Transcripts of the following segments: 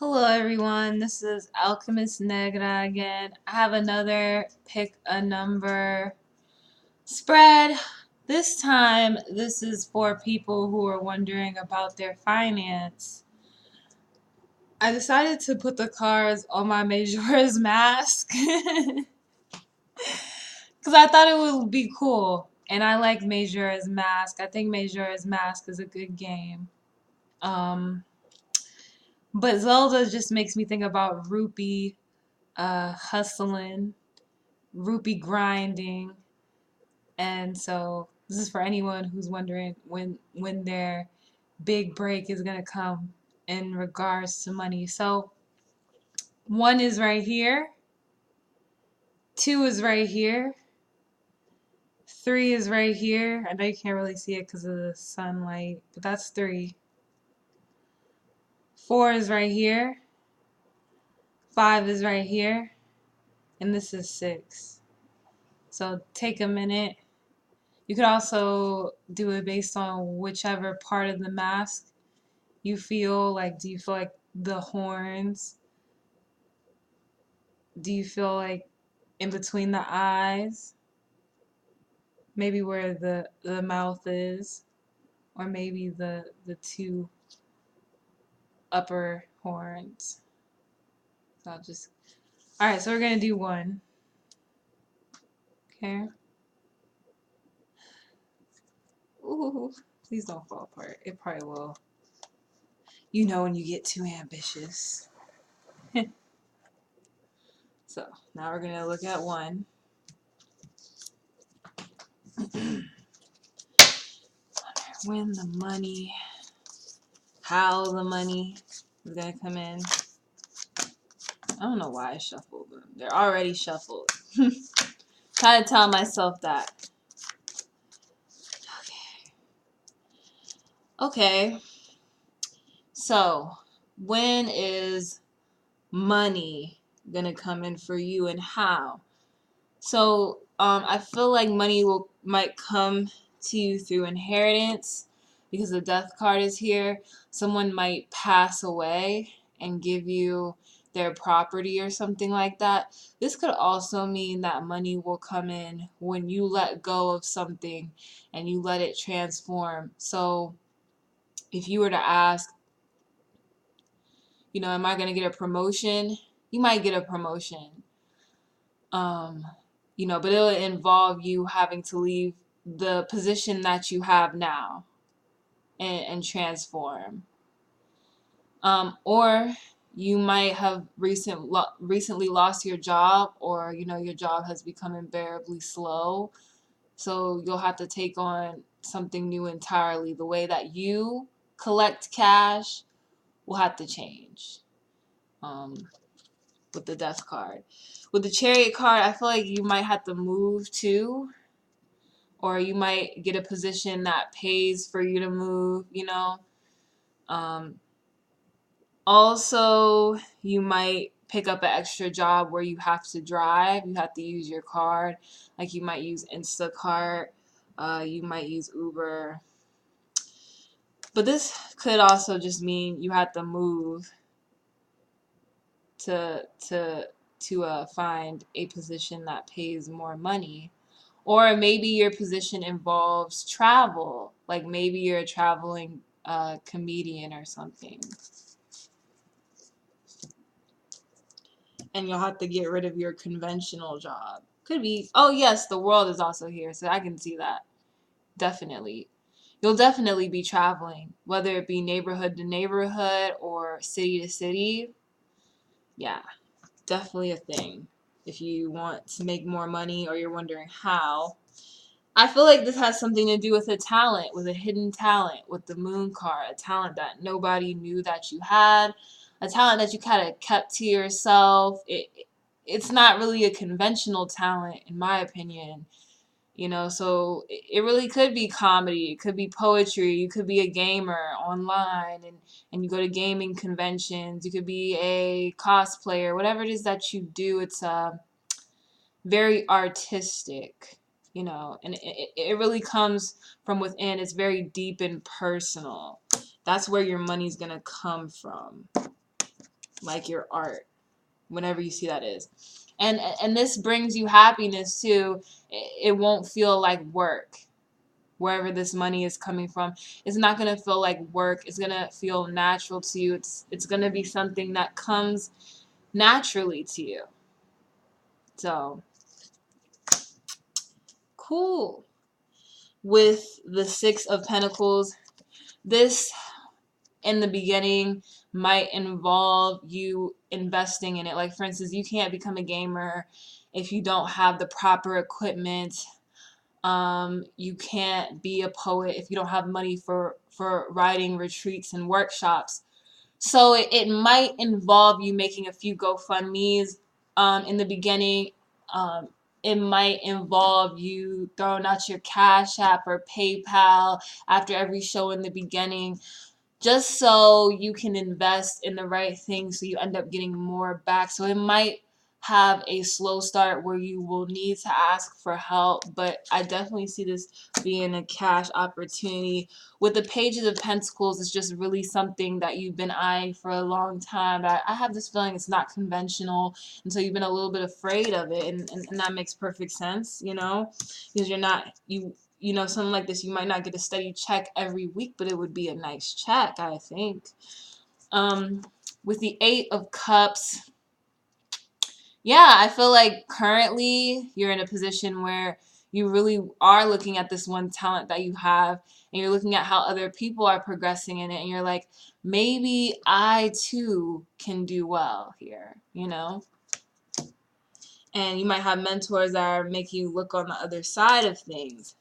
Hello everyone, this is Alchemist Negra again. I have another pick a number spread. This time, this is for people who are wondering about their finance. I decided to put the cards on my Majora's Mask because I thought it would be cool. And I like Majora's Mask. I think Majora's Mask is a good game. Um, but Zelda just makes me think about Rupee hustling, rupee grinding, and so this is for anyone who's wondering when their big break is gonna come in regards to money. So one is right here, two is right here, three is right here. I know you can't really see it because of the sunlight, but that's three. Four is right here, five is right here, and this is six. So take a minute. You could also do it based on whichever part of the mask you feel like. Do you feel like the horns? Do you feel like in between the eyes? Maybe where the mouth is, or maybe the two upper horns. So I'll just all right. So we're gonna do one. Okay. Ooh, please don't fall apart. It probably will. You know when you get too ambitious. So now we're gonna look at one. When the money, how the money is gonna come in. I don't know why I shuffled them. They're already shuffled. Trying to tell myself that. Okay. So, when is money gonna come in for you and how? So, I feel like money might come to you through inheritance because the death card is here. Someone might pass away and give you their property or something like that. This could also mean that money will come in when you let go of something and you let it transform. So, if you were to ask, am I going to get a promotion? You might get a promotion. Um, but it'll involve you having to leave the position that you have now and transform. Or you might have recently lost your job, or your job has become unbearably slow. So you'll have to take on something new entirely. The way that you collect cash will have to change. With the death card. With the chariot card, I feel like you might have to move too, or you might get a position that pays for you to move. Um, Also, you might pick up an extra job where you have to drive, you have to use your card, like you might use Instacart, you might use Uber. But this could also just mean you have to move to find a position that pays more money. Or maybe your position involves travel, like maybe you're a traveling comedian or something. And you'll have to get rid of your conventional job. Could be. Oh, yes, the world is also here, so I can see that. Definitely. You'll definitely be traveling, whether it be neighborhood to neighborhood or city to city. Yeah, definitely a thing. If you want to make more money or you're wondering how, I feel like this has something to do with a talent, with a hidden talent, with the moon card, a talent that nobody knew that you had, a talent that you kind of kept to yourself. It's not really a conventional talent, in my opinion. So it really could be comedy, it could be poetry, you could be a gamer online and you go to gaming conventions, you could be a cosplayer, whatever it is that you do, it's very artistic, and it really comes from within. It's very deep and personal. That's where your money's gonna come from. like your art, whenever you see that is. And this brings you happiness too. It won't feel like work. Wherever this money is coming from, it's not going to feel like work. It's going to feel natural to you. It's going to be something that comes naturally to you. So, cool. With the Six of Pentacles, this in the beginning might involve you investing in it. Like, for instance, you can't become a gamer if you don't have the proper equipment. You can't be a poet if you don't have money for writing retreats and workshops. So it might involve you making a few GoFundMes in the beginning. Um, it might involve you throwing out your Cash App or PayPal after every show in the beginning, just so you can invest in the right thing so you end up getting more back. So it might have a slow start where you will need to ask for help, but I definitely see this being a cash opportunity. With the Pages of Pentacles, it's just really something that you've been eyeing for a long time. But I have this feeling it's not conventional, and so you've been a little bit afraid of it, and that makes perfect sense, you know, because you're not, you know, something like this, you might not get a steady check every week, but it would be a nice check, I think. With the Eight of Cups, yeah, I feel like currently you're in a position where you really are looking at this one talent that you have, and you're looking at how other people are progressing in it, and you're like, maybe I too can do well here, you know? And you might have mentors that are making you look on the other side of things.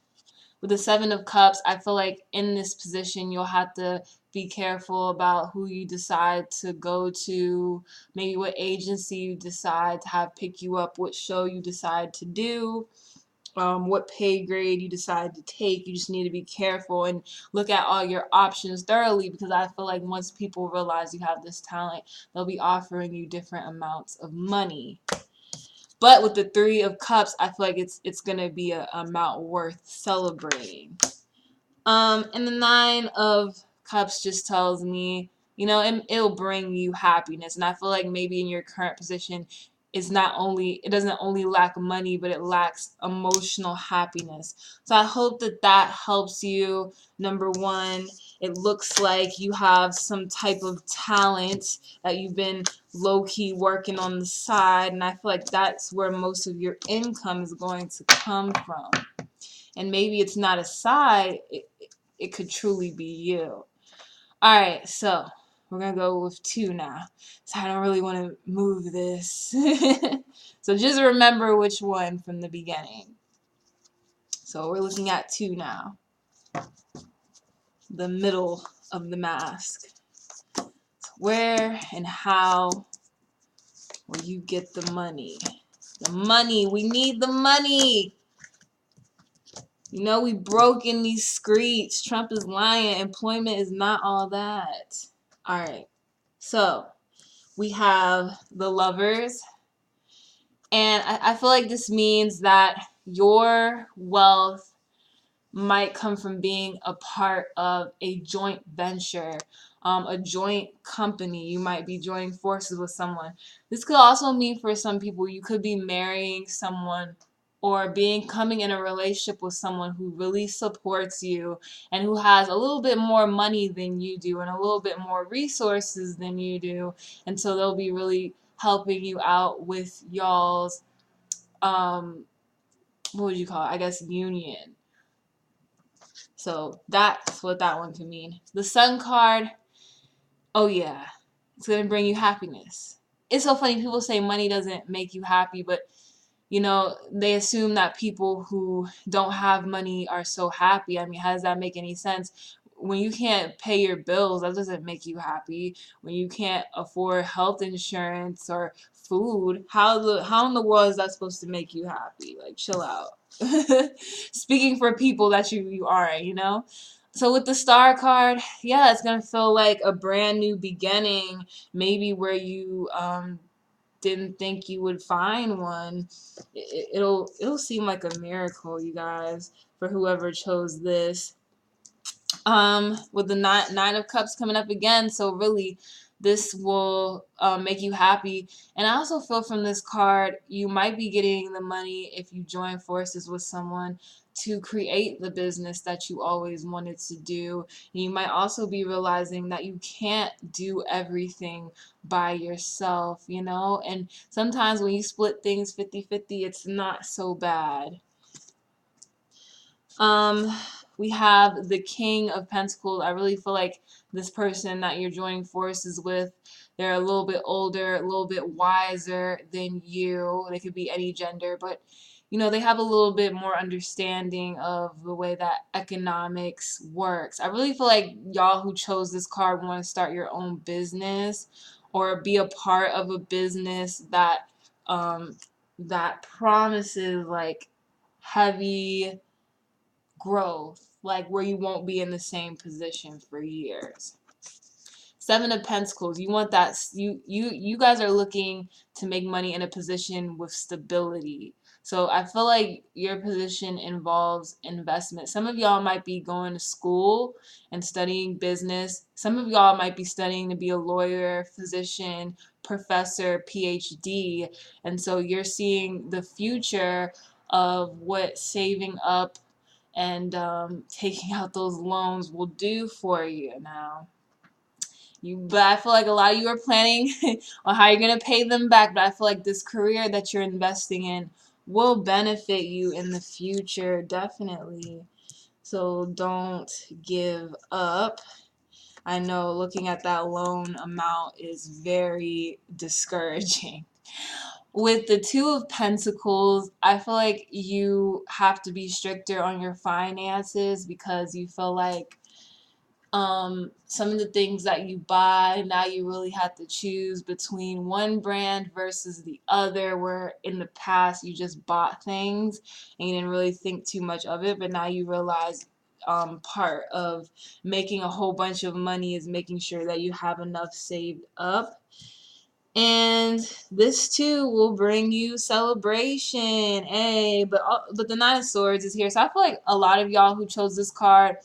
With the Seven of Cups, I feel like in this position you'll have to be careful about who you decide to go to, maybe what agency you decide to have pick you up, what show you decide to do, what pay grade you decide to take. You just need to be careful and look at all your options thoroughly, because I feel like once people realize you have this talent, they'll be offering you different amounts of money. But with the Three of Cups, I feel like it's gonna be a amount worth celebrating. And the Nine of Cups just tells me, you know, it'll bring you happiness, and I feel like maybe in your current position, it doesn't only lack money, but it lacks emotional happiness. So I hope that that helps you. Number one, it looks like you have some type of talent that you've been low-key working on the side, and I feel like that's where most of your income is going to come from. And maybe it's not a side, it could truly be you. Alright, so we're going to go with two now. So I don't really want to move this. So just remember which one from the beginning. So we're looking at two now. The middle of the mask. Where and how will you get the money? The money. We need the money. You know, we broke in these streets. Trump is lying. Employment is not all that. All right. So we have the Lovers. And I feel like this means that your wealth might come from being a part of a joint venture, a joint company. You might be joining forces with someone. This could also mean for some people you could be marrying someone or coming in a relationship with someone who really supports you and who has a little bit more money than you do and a little bit more resources than you do. And so they'll be really helping you out with y'all's, what would you call it? I guess union. So that's what that one can mean. The Sun card, oh yeah, it's going to bring you happiness. It's so funny, people say money doesn't make you happy, but you know, they assume that people who don't have money are so happy. I mean, how does that make any sense? When you can't pay your bills, that doesn't make you happy. When you can't afford health insurance or food, how in the world is that supposed to make you happy? Like, chill out. Speaking for people that you aren't, you know? So with the Star card, yeah, it's gonna feel like a brand new beginning, maybe where you didn't think you would find one. It'll seem like a miracle, you guys, for whoever chose this. With the nine of Cups coming up again, so really this will make you happy. And I also feel from this card, you might be getting the money if you join forces with someone to create the business that you always wanted to do. And you might also be realizing that you can't do everything by yourself, you know? And sometimes when you split things 50-50, it's not so bad. Um, we have the King of Pentacles. I really feel like this person that you're joining forces with, they're a little bit older, a little bit wiser than you. They could be any gender, but you know, they have a little bit more understanding of the way that economics works. I really feel like y'all who chose this card want to start your own business or be a part of a business um, that promises like heavy growth, like where you won't be in the same position for years. Seven of Pentacles, you want that, you guys are looking to make money in a position with stability. So I feel like your position involves investment. Some of y'all might be going to school and studying business. Some of y'all might be studying to be a lawyer, physician, professor, PhD. And so you're seeing the future of what saving up and taking out those loans will do for you now. But I feel like a lot of you are planning on how you're gonna pay them back. But I feel like this career that you're investing in will benefit you in the future, definitely. So don't give up. I know looking at that loan amount is very discouraging. With the Two of Pentacles, I feel like you have to be stricter on your finances because you feel like some of the things that you buy, now you really have to choose between one brand versus the other, where in the past you just bought things and you didn't really think too much of it, but now you realize part of making a whole bunch of money is making sure that you have enough saved up. And this too will bring you celebration. Hey, but the Nine of Swords is here. So I feel like a lot of y'all who chose this card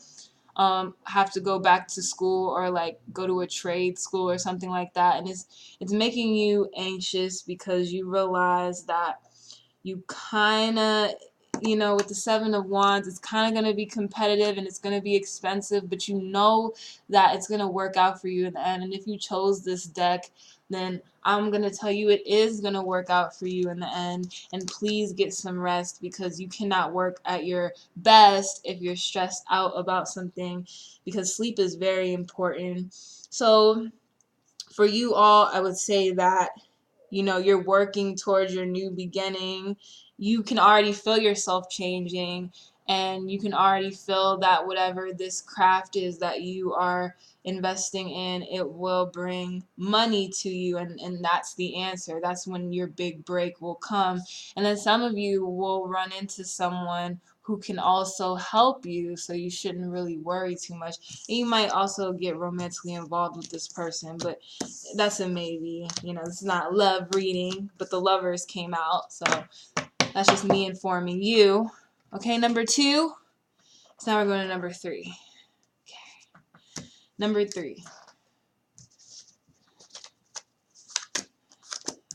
have to go back to school or like go to a trade school or something like that. And it's making you anxious because you realize that you kind of, you know, with the Seven of Wands, it's kind of going to be competitive and it's going to be expensive, but you know that it's going to work out for you in the end. And if you chose this deck, then I'm going to tell you it is going to work out for you in the end. And please get some rest because you cannot work at your best if you're stressed out about something, because sleep is very important. So for you all, I would say that, you know, you're working towards your new beginning. You can already feel yourself changing, and you can already feel that whatever this craft is that you are investing in, it will bring money to you, and that's the answer. That's when your big break will come. And then some of you will run into someone who can also help you, so you shouldn't really worry too much. And you might also get romantically involved with this person, but that's a maybe. You know, this is not love reading, but the lovers came out, so that's just me informing you. Okay, number 2. So now we're going to number 3. Okay. Number 3.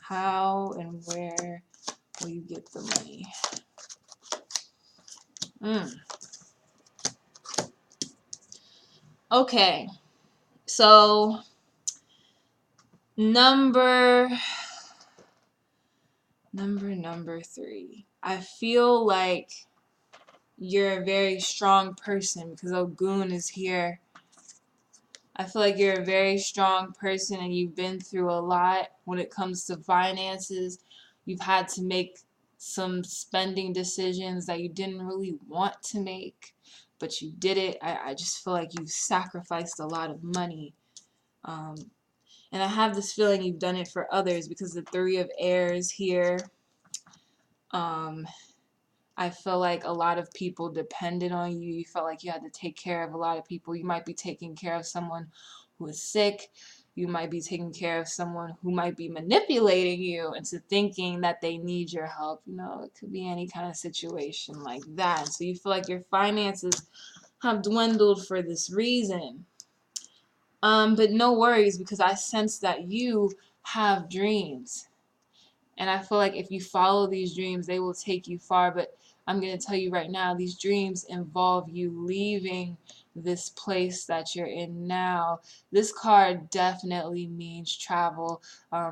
How and where will you get the money? Okay. So number 3. I feel like you're a very strong person because Ogun is here. I feel like you're a very strong person and you've been through a lot when it comes to finances. You've had to make some spending decisions that you didn't really want to make, but you did it. I just feel like you've sacrificed a lot of money. And I have this feeling you've done it for others because the Three of Airs here. I feel like a lot of people depended on you. You felt like you had to take care of a lot of people. You might be taking care of someone who is sick. You might be taking care of someone who might be manipulating you into thinking that they need your help. You know, it could be any kind of situation like that. So you feel like your finances have dwindled for this reason. But no worries, because I sense that you have dreams. And I feel like if you follow these dreams, they will take you far. But I'm going to tell you right now, these dreams involve you leaving this place that you're in now. This card definitely means travel.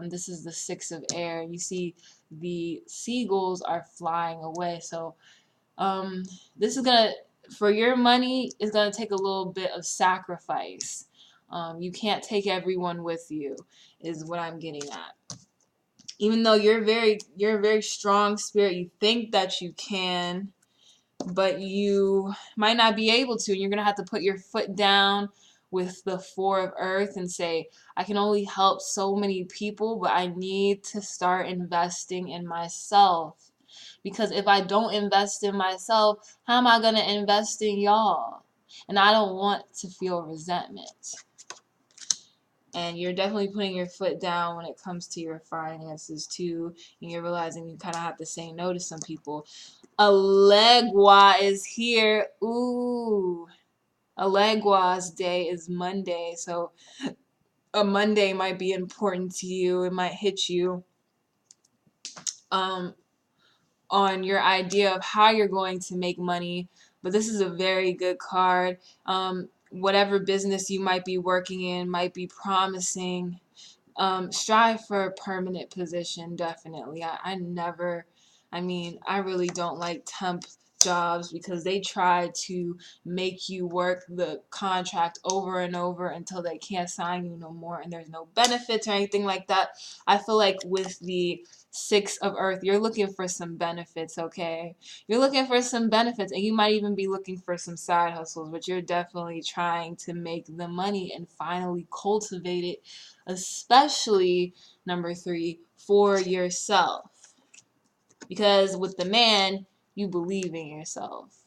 This is the Six of Air. You see, the seagulls are flying away. So um, this is going to, for your money, it's going to take a little bit of sacrifice. You can't take everyone with you, is what I'm getting at. Even though you're a very strong spirit, you think that you can, but you might not be able to, and you're gonna have to put your foot down with the Four of Earth and say, I can only help so many people, but I need to start investing in myself. Because if I don't invest in myself, how am I gonna invest in y'all? And I don't want to feel resentment. And you're definitely putting your foot down when it comes to your finances too, and you're realizing you kind of have to say no to some people. Alegua is here. Ooh, Alegua's day is Monday, so a Monday might be important to you. It might hit you um, on your idea of how you're going to make money. But this is a very good card. Whatever business you might be working in might be promising. Strive for a permanent position, definitely. I mean, I really don't like temp jobs because they try to make you work the contract over and over until they can't sign you no more, and there's no benefits or anything like that. I feel like with the Six of Earth, you're looking for some benefits, okay? You're looking for some benefits, and you might even be looking for some side hustles, but you're definitely trying to make the money and finally cultivate it, especially number 3, for yourself. Because with the man, you believe in yourself.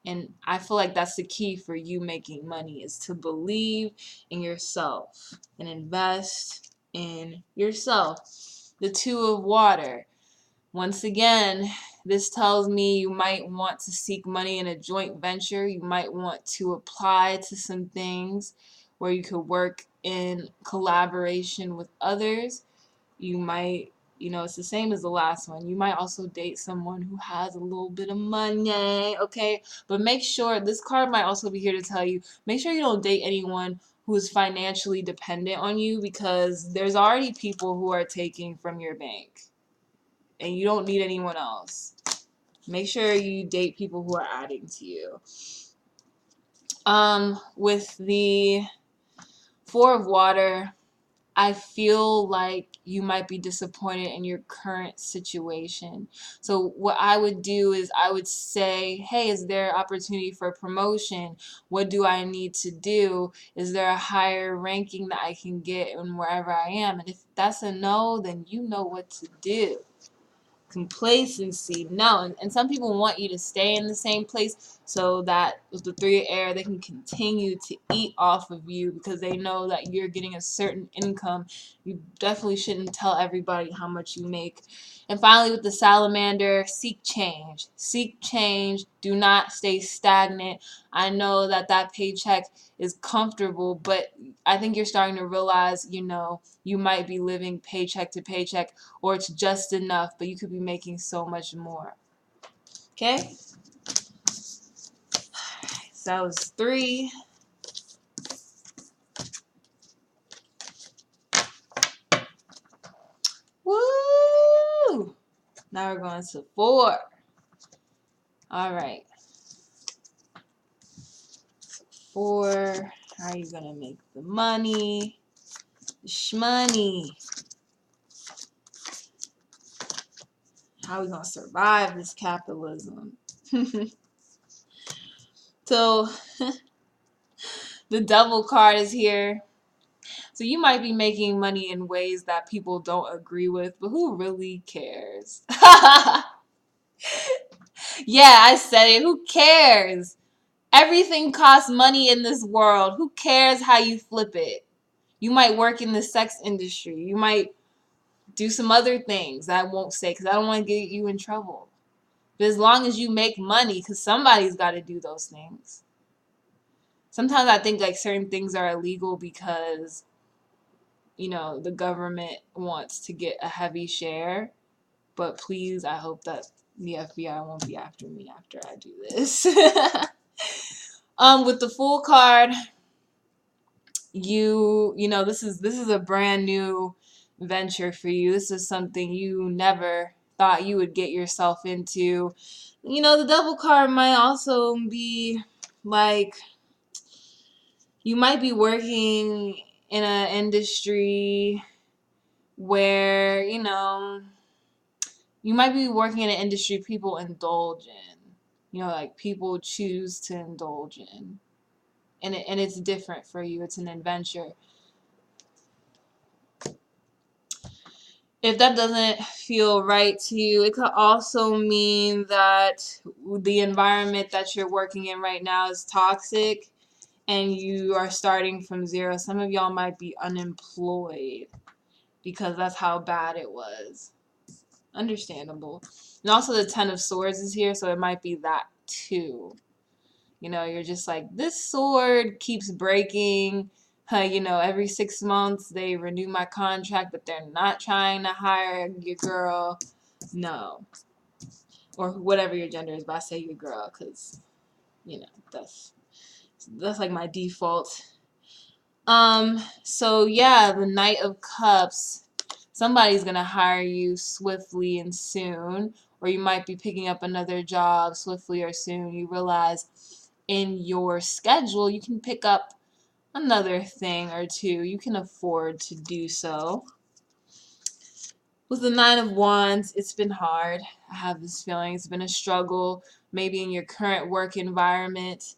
And I feel like that's the key for you making money, is to believe in yourself and invest in yourself. The Two of Water. Once again, this tells me you might want to seek money in a joint venture. You might want to apply to some things where you could work in collaboration with others. You might, it's the same as the last one. You might also date someone who has a little bit of money, okay? But make sure, this card might also be here to tell you, make sure you don't date anyone who is financially dependent on you, because there's already people who are taking from your bank. And you don't need anyone else. Make sure you date people who are adding to you. With the Four of Water, I feel like you might be disappointed in your current situation. So what I would do is I would say, hey, is there opportunity for promotion? What do I need to do? Is there a higher ranking that I can get in wherever I am? And if that's a no, then you know what to do. Complacency, no. And some people want you to stay in the same place so that with the Three of Air they can continue to eat off of you, because they know that you're getting a certain income. You definitely shouldn't tell everybody how much you make. And finally, with the Salamander, seek change. Seek change. Do not stay stagnant. I know that that paycheck is comfortable, but I think you're starting to realize, you might be living paycheck to paycheck, or it's just enough, but you could be making so much more. Okay? So that was 3. Woo! Now we're going to 4. All right. 4. How are you going to make the money? The shmoney. How are we going to survive this capitalism? So, the Devil card is here. So you might be making money in ways that people don't agree with, but who really cares? Yeah, I said it. Who cares? Everything costs money in this world. Who cares how you flip it? You might work in the sex industry. You might do some other things that I won't say because I don't want to get you in trouble. But as long as you make money, because somebody's got to do those things. sometimes I think like certain things are illegal because, you know, the government wants to get a heavy share. But please, I hope that the FBI won't be after me after I do this. With the Fool card, you know, this is a brand new venture for you. This is something you never thought you would get yourself into. You know, the Devil card might also be like you might be working in an industry where, you know, you might be working in an industry people indulge in. You know, like people choose to indulge in. And it's different for you. It's an adventure. If that doesn't feel right to you, it could also mean that the environment that you're working in right now is toxic and you are starting from zero. Some of y'all might be unemployed because that's how bad it was. Understandable. And also the Ten of Swords is here, so it might be that too. You know, you're just like, this sword keeps breaking. You know, every 6 months they renew my contract, but they're not trying to hire your girl. No. Or whatever your gender is, but I say your girl because, you know, that's like my default. So yeah, the Knight of Cups. Somebody's gonna hire you swiftly and soon, or you might be picking up another job swiftly or soon. You realize in your schedule you can pick up another thing or two. You can afford to do so. With the Nine of Wands, it's been hard. I have this feeling it's been a struggle. Maybe in your current work environment,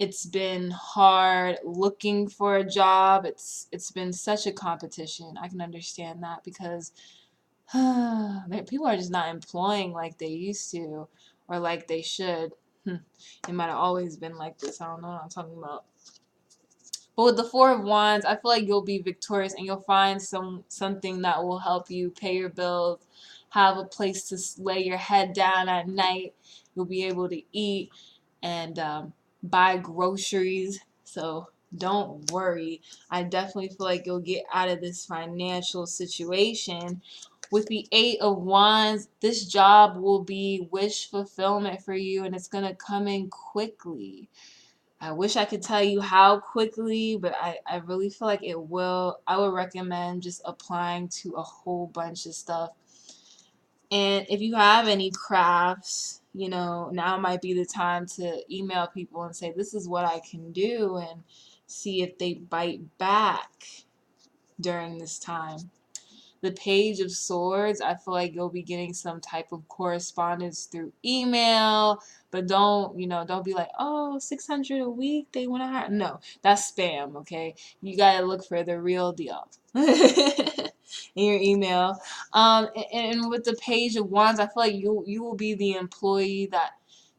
it's been hard looking for a job. It's been such a competition. I can understand that because people are just not employing like they used to or like they should. It might have always been like this. I don't know what I'm talking about. But with the Four of Wands, I feel like you'll be victorious and you'll find something that will help you pay your bills, have a place to lay your head down at night. You'll be able to eat and buy groceries. So don't worry. I definitely feel like you'll get out of this financial situation. With the Eight of Wands, this job will be wish fulfillment for you and it's going to come in quickly. I wish I could tell you how quickly, but I really feel like it will. I would recommend just applying to a whole bunch of stuff. And if you have any crafts, you know, now might be the time to email people and say, this is what I can do, and see if they bite back during this time. The Page of Swords, I feel like you'll be getting some type of correspondence through email, but don't be like, oh, 600 a week, they want to hire. No, that's spam, okay? You got to look for the real deal in your email. And with the Page of Wands, I feel like you will be the employee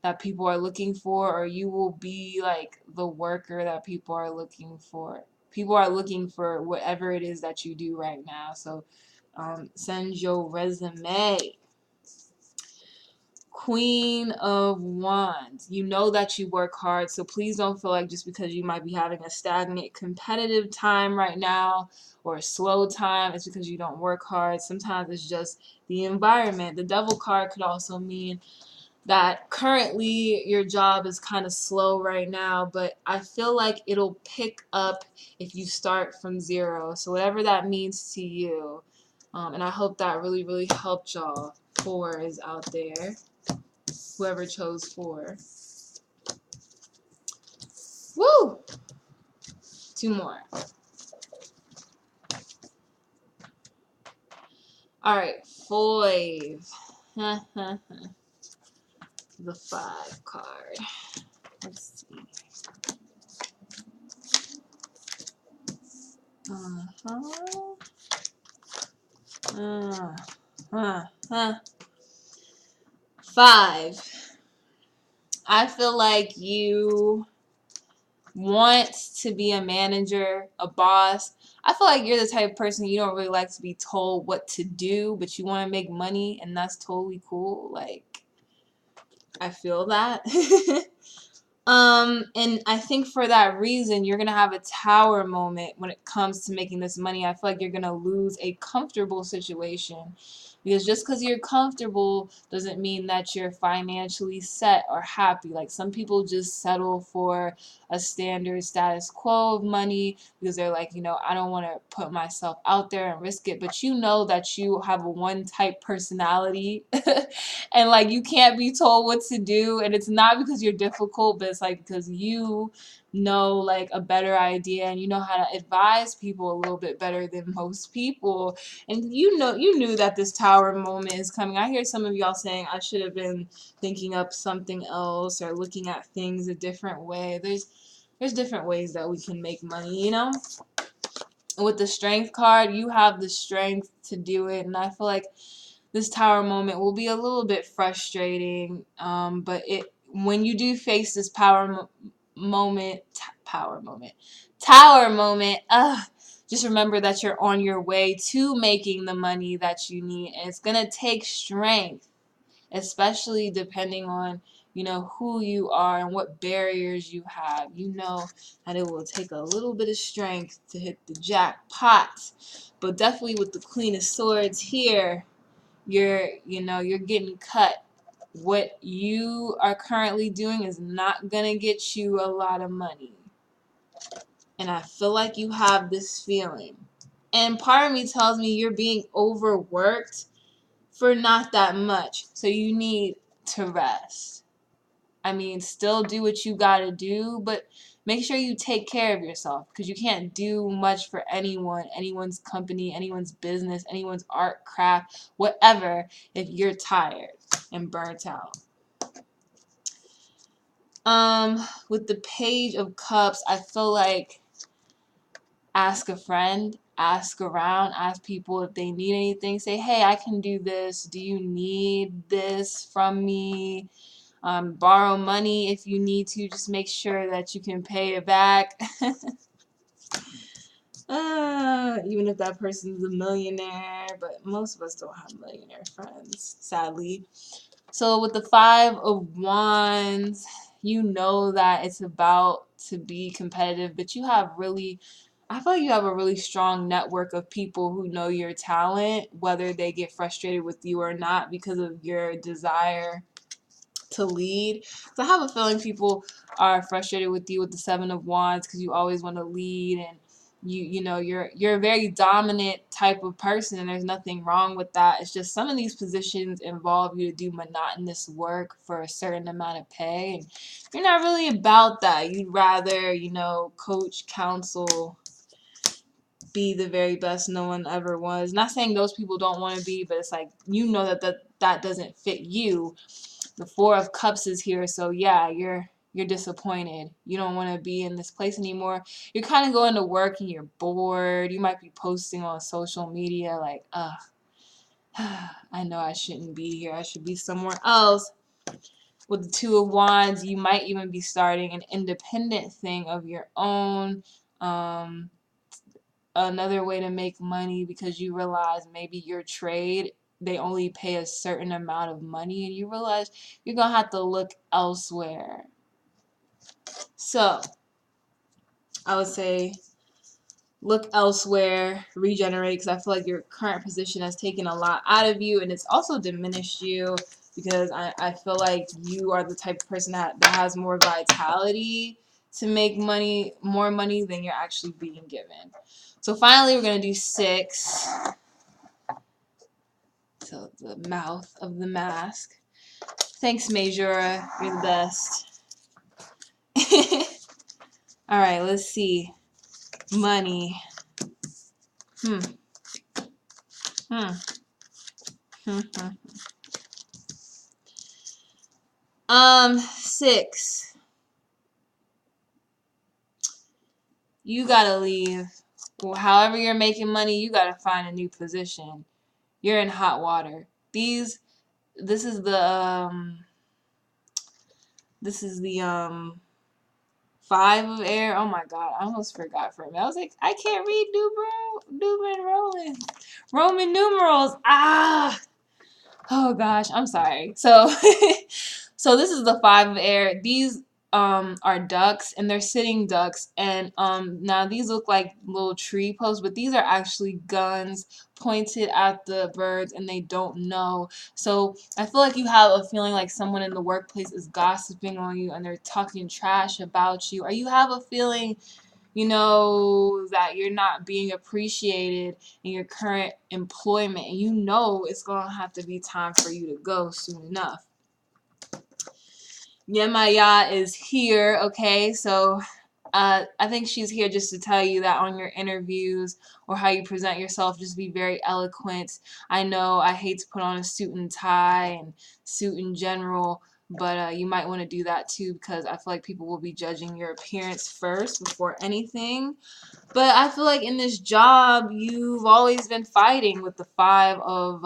that people are looking for, or you will be like the worker that people are looking for. People are looking for whatever it is that you do right now. So send your resume. Queen of Wands. You know that you work hard, so please don't feel like just because you might be having a stagnant competitive time right now or a slow time, it's because you don't work hard. Sometimes it's just the environment. The Devil card could also mean that currently your job is kind of slow right now, but I feel like it'll pick up if you start from zero. So whatever that means to you. And I hope that really, really helped y'all. Four is out there. Whoever chose four. Woo! Two more. Alright, five. The 5 card. Let's see. Five. I feel like you want to be a manager, a boss. I feel like you're the type of person you don't really like to be told what to do, but you want to make money, and that's totally cool. Like, I feel that. And I think for that reason, you're gonna have a tower moment when it comes to making this money. I feel like you're gonna lose a comfortable situation. Because just because you're comfortable doesn't mean that you're financially set or happy. Like some people just settle for a standard status quo of money because they're like, I don't want to put myself out there and risk it. But you know that you have a one type personality and like you can't be told what to do, and it's not because you're difficult, but it's like because you know like a better idea and you know how to advise people a little bit better than most people. And you knew that this tower moment is coming. I hear some of y'all saying I should have been thinking up something else or looking at things a different way. There's different ways that we can make money. With the strength card, you have the strength to do it, and I feel like this tower moment will be a little bit frustrating, but when you do face this tower moment, just remember that you're on your way to making the money that you need, and it's gonna take strength, especially depending on who you are and what barriers you have. You know that it will take a little bit of strength to hit the jackpot, but definitely with the Queen of Swords here, you're getting cut. What you are currently doing is not gonna get you a lot of money, and I feel like you have this feeling, and part of me tells me you're being overworked for not that much, so you need to rest. I mean, still do what you gotta do, but make sure you take care of yourself, because you can't do much for anyone's company, anyone's business, anyone's art, craft, whatever, if you're tired and burnt out. With the Page of Cups, I feel like ask a friend, ask around, ask people if they need anything. Say, hey, I can do this. Do you need this from me? Borrow money if you need to. Just make sure that you can pay it back. Even if that person's a millionaire, but most of us don't have millionaire friends, sadly. So with the Five of Wands, you know that it's about to be competitive, but I feel like you have a really strong network of people who know your talent, whether they get frustrated with you or not because of your desire to lead. So I have a feeling people are frustrated with you with the Seven of Wands because you always want to lead, and you're a very dominant type of person, and there's nothing wrong with that. It's just some of these positions involve you to do monotonous work for a certain amount of pay, and you're not really about that. You'd rather coach, counsel, be the very best no one ever was. Not saying those people don't want to be, but it's like that doesn't fit you. The Four of Cups is here, so yeah, you're disappointed. You don't want to be in this place anymore. You're kind of going to work and you're bored. You might be posting on social media like, I know I shouldn't be here. I should be somewhere else. With the Two of Wands, you might even be starting an independent thing of your own. Another way to make money, because you realize maybe your trade, they only pay a certain amount of money, and you realize you're gonna have to look elsewhere. So I would say look elsewhere, regenerate, because I feel like your current position has taken a lot out of you, and it's also diminished you, because I feel like you are the type of person that has more vitality to make more money than you're actually being given. So finally, we're going to do 6. So the mouth of the mask. Thanks, Majora. You're the best. All right, let's see. Money. Hmm. 6. You gotta leave. Well, however you're making money, you gotta find a new position. You're in hot water. This is the 5 of air. Oh my god, I almost forgot for a minute. I was like, I can't read Roman numerals. Oh gosh, I'm sorry. So so this is the 5 of air. These are ducks, and they're sitting ducks, and now these look like little tree posts, but these are actually guns pointed at the birds, and they don't know. So I feel like you have a feeling like someone in the workplace is gossiping on you and they're talking trash about you, or you have a feeling, you know, that you're not being appreciated in your current employment, and you know it's gonna have to be time for you to go soon enough. Yemaya is here, okay? So I think she's here just to tell you that on your interviews or how you present yourself, just be very eloquent. I know I hate to put on a suit and tie and suit in general, but you might want to do that too, because I feel like people will be judging your appearance first before anything. But I feel like in this job, you've always been fighting with the five of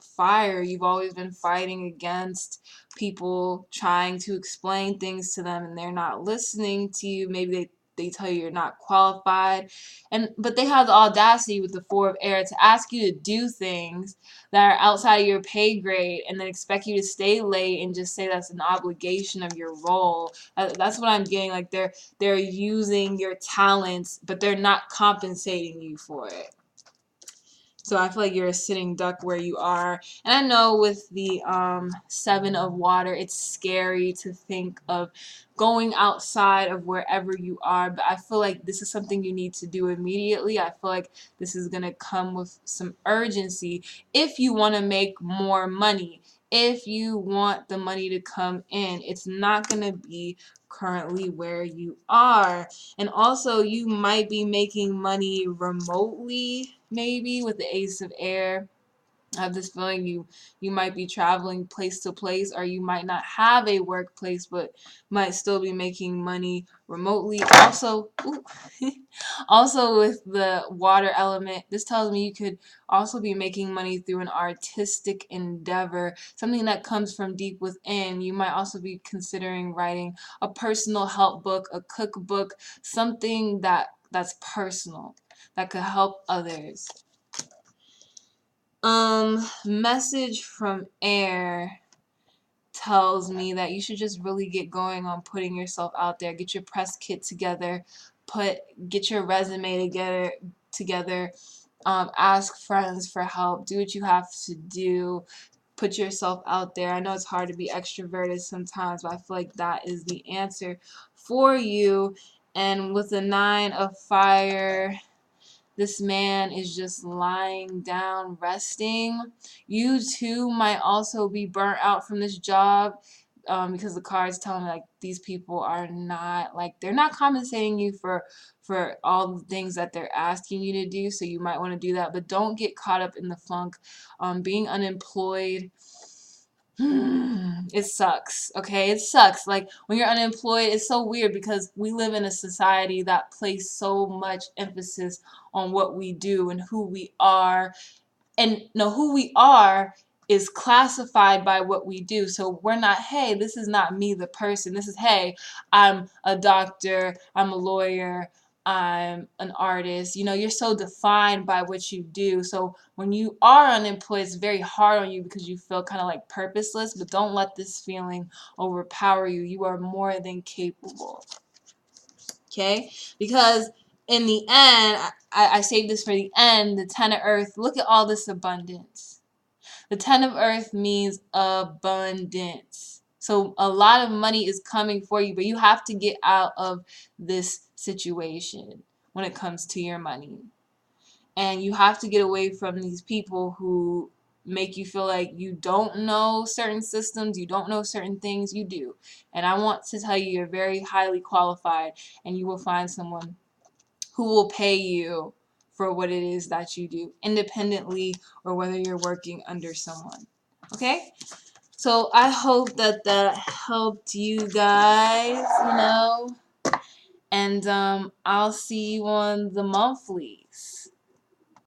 fire. You've always been fighting against people trying to explain things to them, and they're not listening to you. Maybe they tell you you're not qualified, but they have the audacity with the four of air to ask you to do things that are outside of your pay grade, and then expect you to stay late and just say that's an obligation of your role. That's what I'm getting. Like they're using your talents, but they're not compensating you for it. So I feel like you're a sitting duck where you are. And I know with the seven of water, it's scary to think of going outside of wherever you are. But I feel like this is something you need to do immediately. I feel like this is going to come with some urgency if you want to make more money. If you want the money to come in, it's not going to be currently where you are. And also, you might be making money remotely, maybe with the Ace of Air. I have this feeling you might be traveling place to place, or you might not have a workplace but might still be making money remotely. Also, also with the water element, this tells me you could also be making money through an artistic endeavor, something that comes from deep within. You might also be considering writing a personal help book, a cookbook, something that's personal, that could help others. Message from air tells me that you should just really get going on putting yourself out there. Get your press kit together, get your resume together. Ask friends for help. Do what you have to do. Put yourself out there. I know it's hard to be extroverted sometimes, but I feel like that is the answer for you. And with the 9 of fire, this man is just lying down, resting. You too might also be burnt out from this job, because the cards tell me like these people are not, like, they're not compensating you for all the things that they're asking you to do. So you might want to do that, but don't get caught up in the funk. Being unemployed, it sucks, okay? It sucks. Like, when you're unemployed, it's so weird because we live in a society that places so much emphasis on what we do and who we are. And no, who we are is classified by what we do. So we're not, hey, this is not me, the person. This is, hey, I'm a doctor, I'm a lawyer, I'm an artist. You know, you're so defined by what you do. So when you are unemployed, it's very hard on you because you feel kind of like purposeless. But don't let this feeling overpower you. You are more than capable. Okay? Because in the end, I saved this for the end, the 10 of earth. Look at all this abundance. The 10 of earth means abundance. So a lot of money is coming for you, but you have to get out of this situation when it comes to your money. And you have to get away from these people who make you feel like you don't know certain systems, you don't know certain things. You do. And I want to tell you, you're very highly qualified, and you will find someone who will pay you for what it is that you do, independently or whether you're working under someone. Okay? So I hope that that helped you guys, you know. And I'll see you on the monthlies.